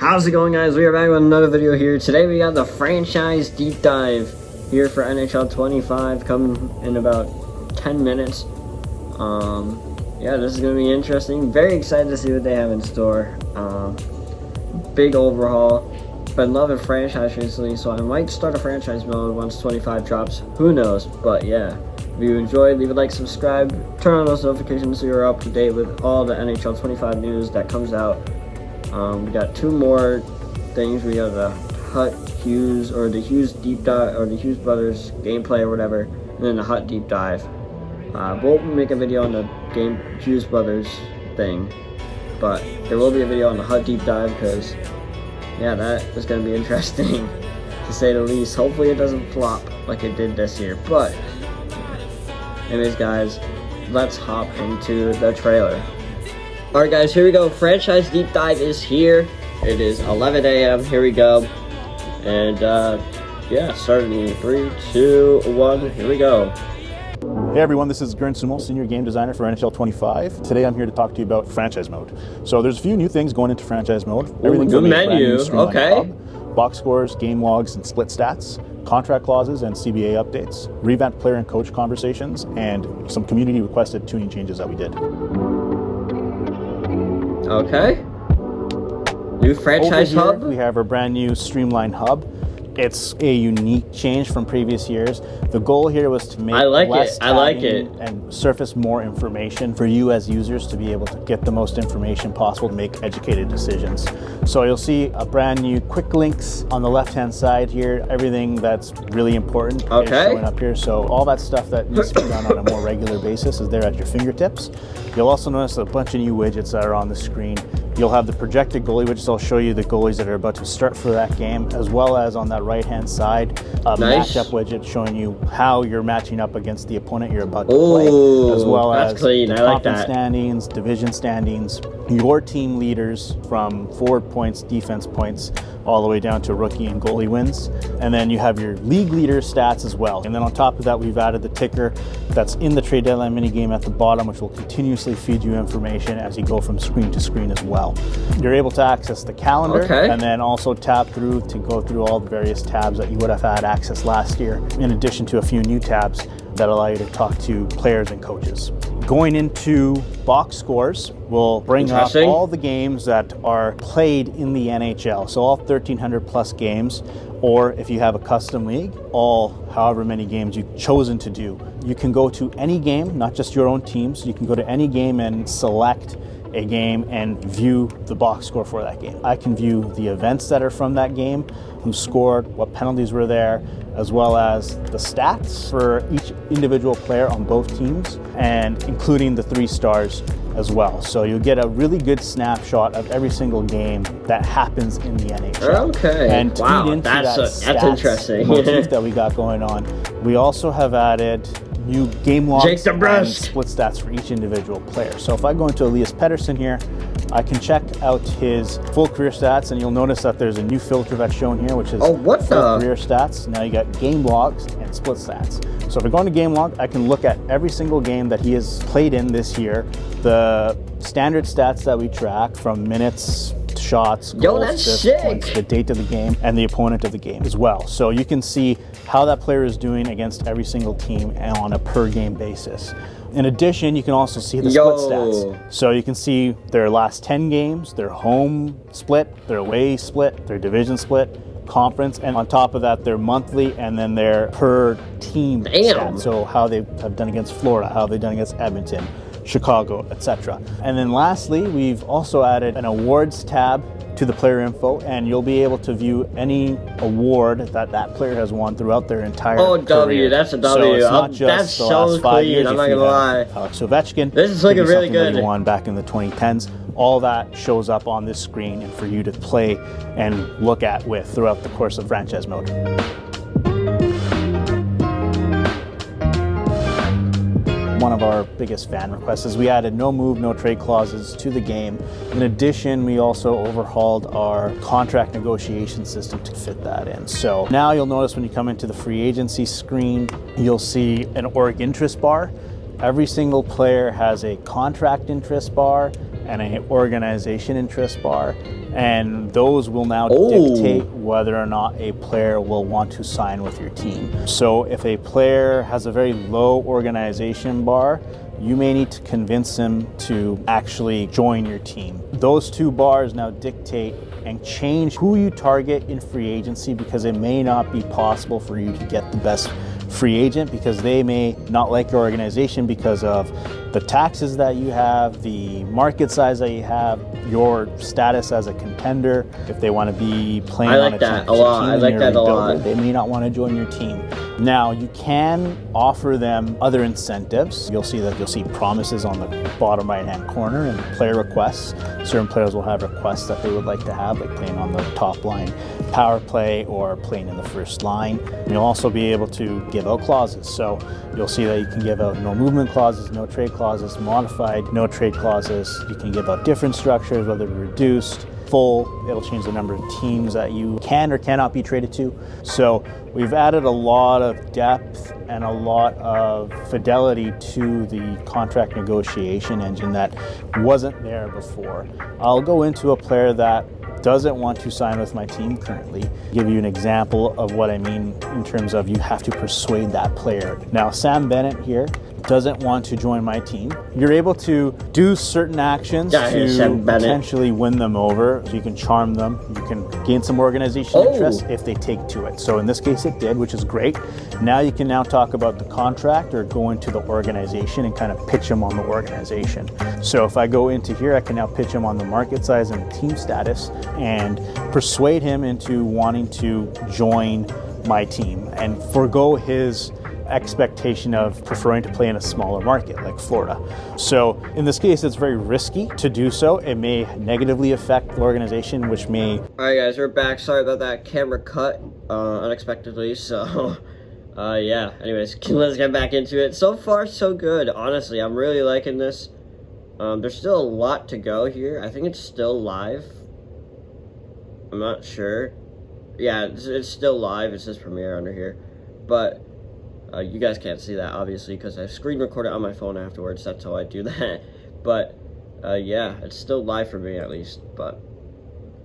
How's it going, guys? We are back with another video here. Today we got the franchise deep dive here for NHL25 coming in about 10 minutes. Yeah, this is going to be interesting. Very excited to see what they have in store. Big overhaul. Been loving franchise recently, so I might start a franchise mode once 25 drops. Who knows? But yeah, if you enjoyed, leave a like, subscribe, turn on those notifications so you're up to date with all the NHL25 news that comes out. We got two more things. We got the Hughes deep dive, or the Hughes brothers gameplay or whatever, and then the Hut deep dive. We'll make a video on the Hughes brothers thing, but there will be a video on the Hut deep dive because, yeah, that is going to be interesting to say the least. Hopefully it doesn't flop like it did this year, but anyways, guys, let's hop into the trailer. Alright, guys, here we go. Franchise deep dive is here. It is 11 a.m. Here we go. And yeah, starting in 3, 2, 1. Here we go. Hey everyone, this is Gern Summel, Senior Game Designer for NHL25. Today I'm here to talk to you about franchise mode. So there's a few new things going into franchise mode. Everything's good menu. Okay. Hub, box scores, game logs, and split stats, contract clauses and CBA updates, revamped player and coach conversations, and some community requested tuning changes that we did. Okay. New franchise Over here, hub? we have our brand new streamlined hub. It's a unique change from previous years. The goal here was to make less tabbing and surface more information for you as users to be able to get the most information possible to make educated decisions. So you'll see a brand new quick links on the left-hand side here. Everything that's really important is showing up here. So all that stuff that needs to be done on a more regular basis is there at your fingertips. You'll also notice a bunch of new widgets that are on the screen. You'll have the projected goalie, which will show you the goalies that are about to start for that game, as well as on that right-hand side, a matchup widget showing you how you're matching up against the opponent you're about to play, as well as the conference standings, division standings, your team leaders from forward points, defense points, all the way down to rookie and goalie wins. And then you have your league leader stats as well. And then on top of that, we've added the ticker that's in the trade deadline minigame at the bottom, which will continuously feed you information as you go from screen to screen as well. You're able to access the calendar and then also tap through to go through all the various tabs that you would have had access last year, in addition to a few new tabs that allow you to talk to players and coaches. Going into box scores, we'll bring up all the games that are played in the NHL. So all 1,300 plus games, or if you have a custom league, all however many games you've chosen to do. You can go to any game, not just your own teams. You can go to any game and select a game and view the box score for that game. I can view the events that are from that game, who scored, what penalties were there, as well as the stats for each individual player on both teams, and including the 3 stars as well. So you'll get a really good snapshot of every single game that happens in the NHL. Okay. And to feed into that's interesting. Motif that we got going on, we also have added new game logs and split stats for each individual player. So if I go into Elias Pettersson here, I can check out his full career stats, and you'll notice that there's a new filter that's shown here, which is full career stats. Now you got game logs and split stats. So if I go into game log, I can look at every single game that he has played in this year, the standard stats that we track from minutes, shots, goals, assists, points, the date of the game, and the opponent of the game as well. So you can see how that player is doing against every single team on a per game basis. In addition, you can also see the split stats. So you can see their last 10 games, their home split, their away split, their division split, conference, and on top of that, their monthly and then their per team stats. So how they have done against Florida, how they've done against Edmonton, Chicago, etc. And then lastly, we've also added an awards tab to the player info, and you'll be able to view any award that that player has won throughout their entire career. That's a W. So it's not just that's the last 5 years. I'm not gonna lie. Alex Ovechkin, this is looking really good. That he won back in the 2010s. All that shows up on this screen and for you to play and look at with throughout the course of franchise mode. One of our biggest fan requests is we added no move, no trade clauses to the game. In addition, we also overhauled our contract negotiation system to fit that in. So now you'll notice when you come into the free agency screen, you'll see an org interest bar. Every single player has a contract interest bar and an organization interest bar, and those will now dictate whether or not a player will want to sign with your team. So if a player has a very low organization bar, you may need to convince them to actually join your team. Those two bars now dictate and change who you target in free agency, because it may not be possible for you to get the best free agent because they may not like your organization because of the taxes that you have, the market size that you have, your status as a contender. If they want to be playing on a championship team, I like that a lot. They may not want to join your team. Now, you can offer them other incentives. You'll see promises on the bottom right-hand corner and player requests. Certain players will have requests that they would like to have, like playing on the top line power play or playing in the first line. And you'll also be able to give out clauses. So you'll see that you can give out no movement clauses, no trade clauses, modified no trade clauses. You can give out different structures, whether reduced, full. It'll change the number of teams that you can or cannot be traded to. So we've added a lot of depth and a lot of fidelity to the contract negotiation engine that wasn't there before. I'll go into a player that doesn't want to sign with my team currently. Give you an example of what I mean in terms of you have to persuade that player. Now, Sam Bennett here doesn't want to join my team. You're able to do certain actions to potentially win them over. So you can charm them. You can gain some organization interest if they take to it. So in this case it did, which is great. Now you can now talk about the contract or go into the organization and kind of pitch them on the organization. So if I go into here, I can now pitch him on the market size and the team status and persuade him into wanting to join my team and forego his expectation of preferring to play in a smaller market like Florida. So in this case, it's very risky to do so. It may negatively affect the organization, which may... All right, guys, we're back. Sorry about that camera cut unexpectedly. So, yeah. Anyways, let's get back into it. So far, so good. Honestly, I'm really liking this. There's still a lot to go here. I think it's still live. I'm not sure. Yeah, it's still live. It says premiere under here. But you guys can't see that, obviously, because I screen recorded on my phone afterwards. That's how I do that. But, yeah, it's still live for me, at least. But,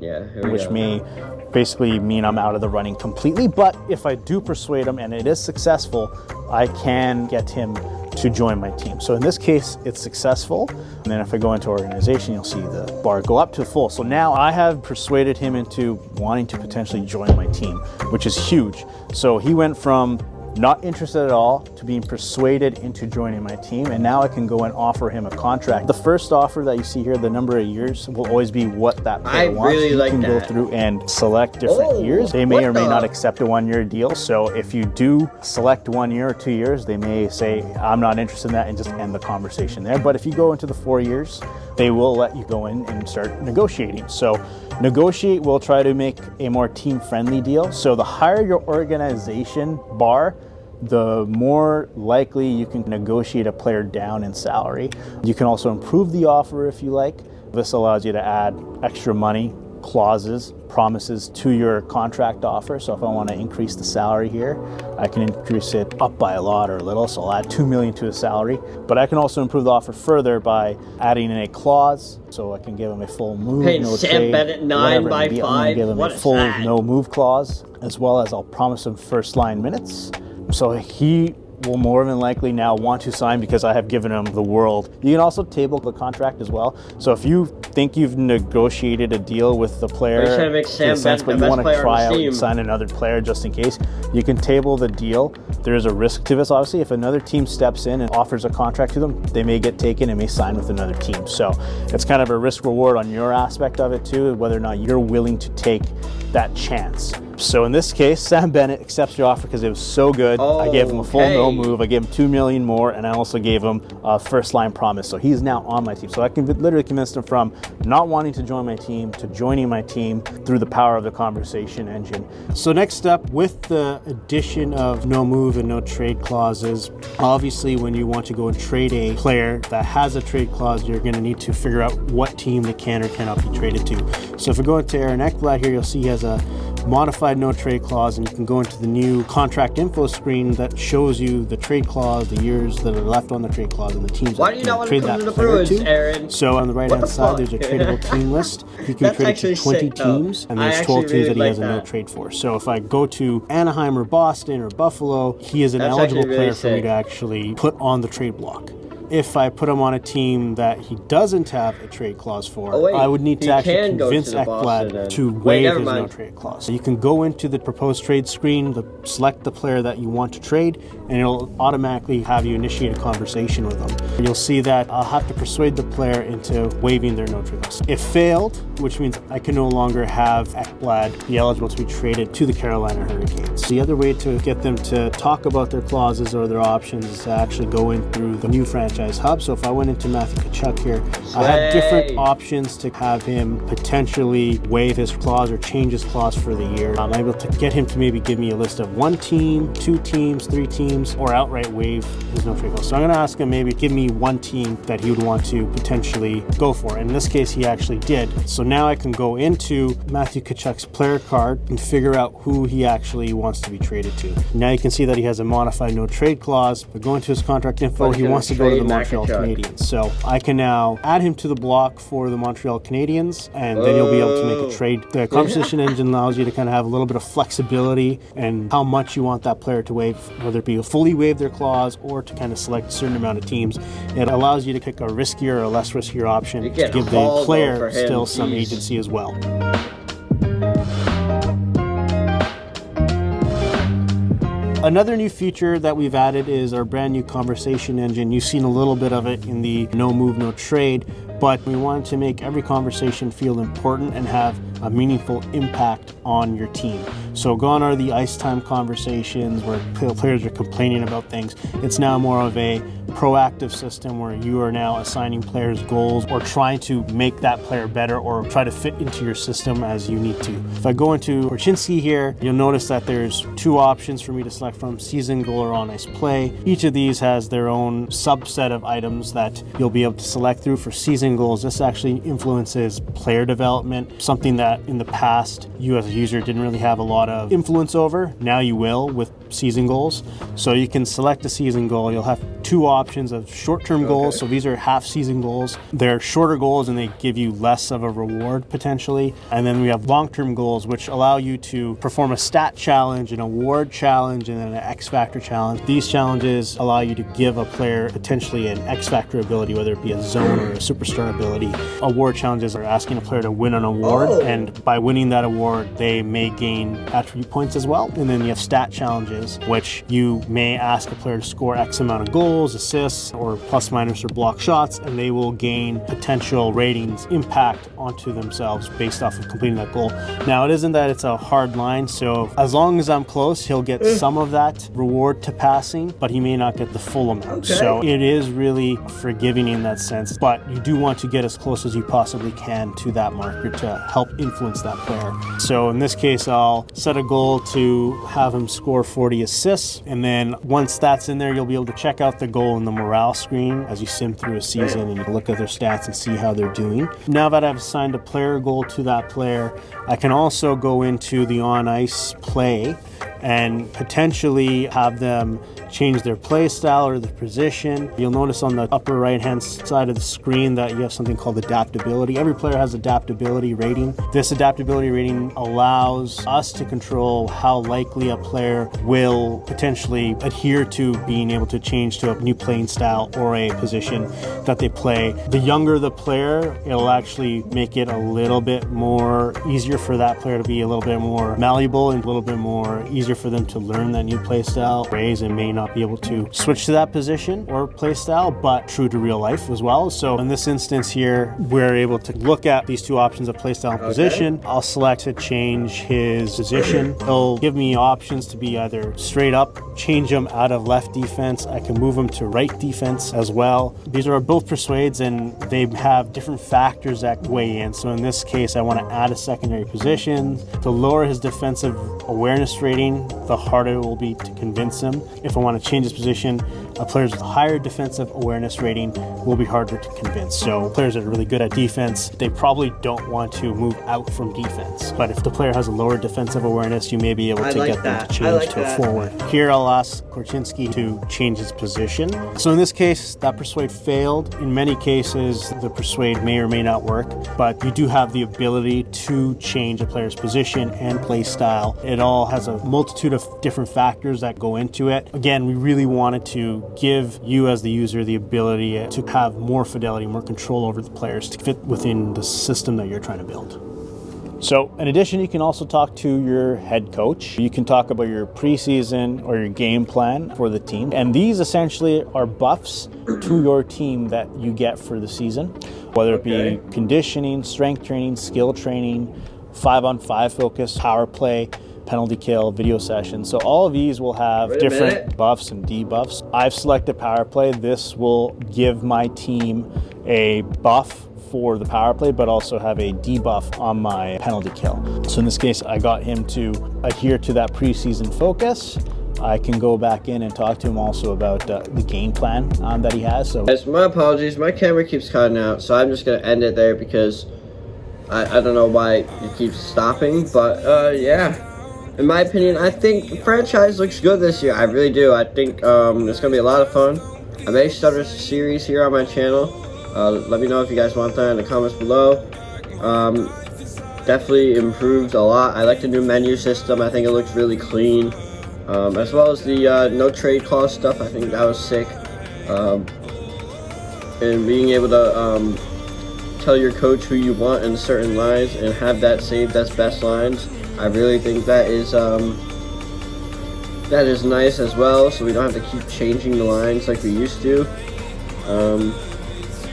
yeah, here we Which go. may basically mean I'm out of the running completely. But if I do persuade him and it is successful, I can get him to join my team. So in this case, it's successful. And then if I go into organization, you'll see the bar go up to full. So now I have persuaded him into wanting to potentially join my team, which is huge. So he went from not interested at all to being persuaded into joining my team, and now I can go and offer him a contract. The first offer that you see here, the number of years, will always be what that player wants. Really like that. You can go through and select different years. They may or may not accept a 1 year deal. So if you do select 1 year or 2 years, they may say, I'm not interested in that, and just end the conversation there. But if you go into the 4 years, they will let you go in and start negotiating. So negotiate will try to make a more team-friendly deal. So the higher your organization bar, the more likely you can negotiate a player down in salary. You can also improve the offer if you like. This allows you to add extra money, clauses, promises to your contract offer. So if I want to increase the salary here, I can increase it up by a lot or a little. So I'll add $2 million to his salary. But I can also improve the offer further by adding in a clause. So I can give him a full move, no Sam trade, Bennett 9 by 5. I'm gonna give him a full no move clause, as well as I'll promise him first line minutes. So he will more than likely now want to sign because I have given him the world. You can also table the contract as well. So if you think you've negotiated a deal with the player, trying to make Sam Bennett but you want to try out and sign another player just in case, you can table the deal. There is a risk to this, obviously. If another team steps in and offers a contract to them, they may get taken and may sign with another team. So it's kind of a risk reward on your aspect of it too, whether or not you're willing to take that chance. So in this case, Sam Bennett accepts the offer because it was so good. I gave him a full no move. I gave him $2 million more, and I also gave him a first line promise. So he's now on my team. So I can literally convince him from not wanting to join my team to joining my team through the power of the conversation engine. So next up, with the addition of no move and no trade clauses, obviously when you want to go and trade a player that has a trade clause, you're going to need to figure out what team they can or cannot be traded to. So if we go into Aaron Ekblad here, you'll see he has a modified no trade clause, and you can go into the new contract info screen that shows you the trade clause, the years that are left on the trade clause, and the teams Why that do you you can not want trade to come that to the player Bruins, to. Aaron? So on the right hand side, there's a tradable team list. He can trade it to 20 teams, and there's 12 teams that he has a no trade for. So if I go to Anaheim or Boston or Buffalo, he is an eligible player for me to actually put on the trade block. If I put him on a team that he doesn't have a trade clause for, I would need to actually convince Ekblad to waive his no trade clause. So you can go into the proposed trade screen, select the player that you want to trade, and it'll automatically have you initiate a conversation with them. You'll see that I'll have to persuade the player into waiving their no trade clause. If failed, which means I can no longer have Ekblad be eligible to be traded to the Carolina Hurricanes. The other way to get them to talk about their clauses or their options is to actually go in through the new franchise hub. So if I went into Matthew Tkachuk here, I have different options to have him potentially waive his clause or change his clause for the year. I'm able to get him to maybe give me a list of 1 team, 2 teams, 3 teams, or outright waive his no trade clause. So I'm going to ask him maybe give me 1 team that he would want to potentially go for. In this case, he actually did. So now I can go into Matthew Tkachuk's player card and figure out who he actually wants to be traded to. Now you can see that he has a modified no trade clause, but go into his contract info, he wants to go to the Montreal Canadiens. So I can now add him to the block for the Montreal Canadiens, and then you'll be able to make a trade. The conversation engine allows you to kind of have a little bit of flexibility and how much you want that player to waive, whether it be a fully waive their clause or to kind of select a certain amount of teams. It allows you to pick a riskier or less riskier option to give the player still some agency as well. Another new feature that we've added is our brand new conversation engine. You've seen a little bit of it in the no move, no trade, but we wanted to make every conversation feel important and have a meaningful impact on your team. So gone are the ice time conversations where players are complaining about things. It's now more of a proactive system where you are now assigning players goals or trying to make that player better or try to fit into your system as you need to. If I go into Korchinski here, you'll notice that there's 2 options for me to select from: season goal or on ice play. Each of these has their own subset of items that you'll be able to select through. For season goals, this actually influences player development, something that in the past you as a user didn't really have a lot of influence over. Now you will with season goals. So you can select a season goal. You'll have 2 options of short-term goals. So these are half-season goals. They're shorter goals and they give you less of a reward potentially. And then we have long-term goals, which allow you to perform a stat challenge, an award challenge, and an X-Factor challenge. These challenges allow you to give a player potentially an X-Factor ability, whether it be a zone or a superstar ability. Award challenges are asking a player to win an award, and by winning that award, they may gain attribute points as well. And then you have stat challenges, which you may ask a player to score X amount of goals, assists, or plus minus or block shots, and they will gain potential ratings impact onto themselves based off of completing that goal. Now, it isn't that it's a hard line, so as long as I'm close, he'll get some of that reward to passing, but he may not get the full amount. So it is really forgiving in that sense, but you do want to get as close as you possibly can to that marker to help influence that player. So in this case, I'll set a goal to have him score 40 assists, and then once that's in there, you'll be able to check out the goal in the morale screen as you sim through a season and you can look at their stats and see how they're doing. Now that I've assigned a player goal to that player, I can also go into the on-ice play and potentially have them change their play style or their position. You'll notice on the upper right hand side of the screen that you have something called adaptability. Every player has adaptability rating. This adaptability rating allows us to control how likely a player will potentially adhere to being able to change to a new playing style or a position that they play. The younger the player, it'll actually make it a little bit more easier for that player to be a little bit more malleable and a little bit more easier for them to learn that new play style. Raise and may not be able to switch to that position or play style, but true to real life as well. So in this instance here, we're able to look at these 2 options of play style and position. I'll select to change his position. It'll give me options to be either straight up, change him out of left defense. I can move him them to right defense as well. These are both persuades, and they have different factors that weigh in. So in this case, I want to add a secondary position to lower his defensive awareness rating. The harder it will be to convince him. If I want to change his position, players with a higher defensive awareness rating will be harder to convince. So players that are really good at defense, they probably don't want to move out from defense. But if the player has a lower defensive awareness, you may be able to get them to change to a forward. Here I'll ask Korchinski to change his position. So in this case, that persuade failed. In many cases, the persuade may or may not work, but you do have the ability to change a player's position and play style. It all has a multitude of different factors that go into it. Again, we really wanted to give you as the user the ability to have more fidelity, more control over the players to fit within the system that you're trying to build. So in addition, you can also talk to your head coach. You can talk about your preseason or your game plan for the team. And these essentially are buffs to your team that you get for the season, whether it be conditioning, strength training, skill training, 5-on-5 focus, power play, penalty kill, video sessions. So all of these will have different buffs and debuffs. I've selected power play. This will give my team a buff for the power play, but also have a debuff on my penalty kill. So in this case, I got him to adhere to that preseason focus. I can go back in and talk to him also about the game plan that he has. So guys, my apologies, my camera keeps cutting out, so I'm just gonna end it there because I don't know why it keeps stopping, but yeah. In my opinion, I think the franchise looks good this year. I really do. I think it's gonna be a lot of fun. I may start a series here on my channel. Let me know if you guys want that in the comments below. Definitely improved a lot. I like the new menu system. I think it looks really clean. As well as the no trade clause stuff. I think that was sick. And being able to tell your coach who you want in certain lines and have that saved as best lines. I really think that is nice as well. So we don't have to keep changing the lines like we used to.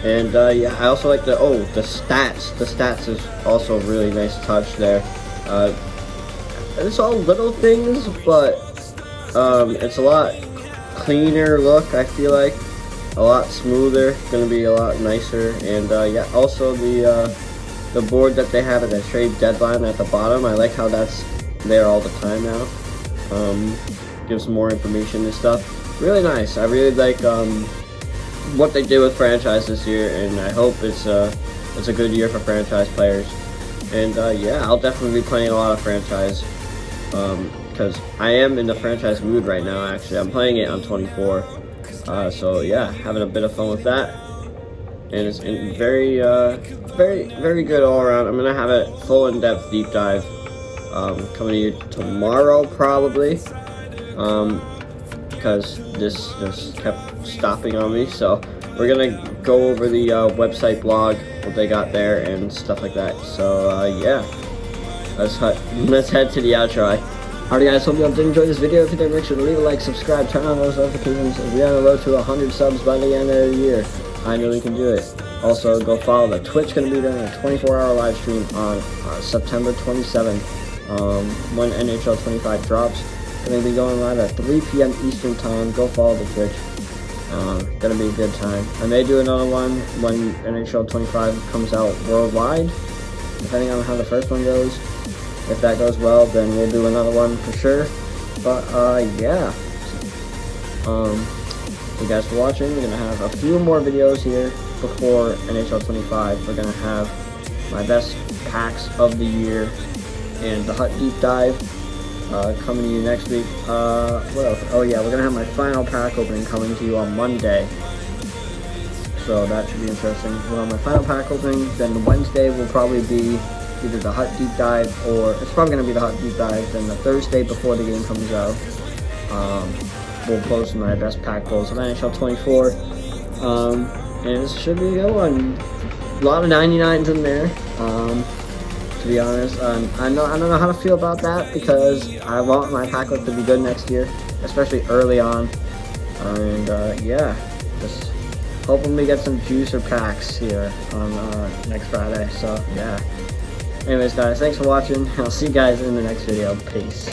Yeah, I also like the stats. The stats is also a really nice touch there. It's all little things, but it's a lot cleaner look, I feel like. A lot smoother, gonna be a lot nicer. And yeah, also the board that they have at the trade deadline at the bottom, I like how that's there all the time now. Gives more information and stuff. Really nice. I really like what they did with franchise this year, and I hope it's a good year for franchise players. And yeah, I'll definitely be playing a lot of franchise because I am in the franchise mood right now. Actually, I'm playing it on 24, so yeah, having a bit of fun with that, and it's very good all around. I'm gonna have a full in-depth deep dive coming to you tomorrow probably, because this just kept stopping on me. So we're gonna go over the website blog, what they got there and stuff like that. So yeah, let's head to the outro. Alright guys, hope you all did enjoy this video. If you did, make sure to leave a like, subscribe, turn on those notifications. We're on the road to 100 subs by the end of the year. I know we can do it. Also, go follow the Twitch. Going to be doing a 24-hour live stream on September 27th when NHL25 drops. Going to be going live at 3 p.m. Eastern time. Go follow the Twitch. Gonna be a good time. I may do another one when NHL25 comes out worldwide, depending on how the first one goes. If that goes well, then we'll do another one for sure. But yeah. Thank you guys for watching. We're gonna have a few more videos here before NHL25. We're gonna have my best packs of the year and the Hut Deep Dive coming to you next week. What else? Oh yeah, we're gonna have my final pack opening coming to you on Monday. So that should be interesting. We'll have my final pack opening. Then Wednesday will probably be either the Hut Deep Dive, or it's probably gonna be the Hut Deep Dive. Then the Thursday before the game comes out, we'll post my best pack pulls of NHL 24. And this should be a good one. A lot of 99s in there. To be honest, I don't know how to feel about that, because I want my pack luck to be good next year, especially early on. And yeah, just hoping we get some juicer packs here on next Friday. So yeah. Anyways guys, thanks for watching. I'll see you guys in the next video. Peace.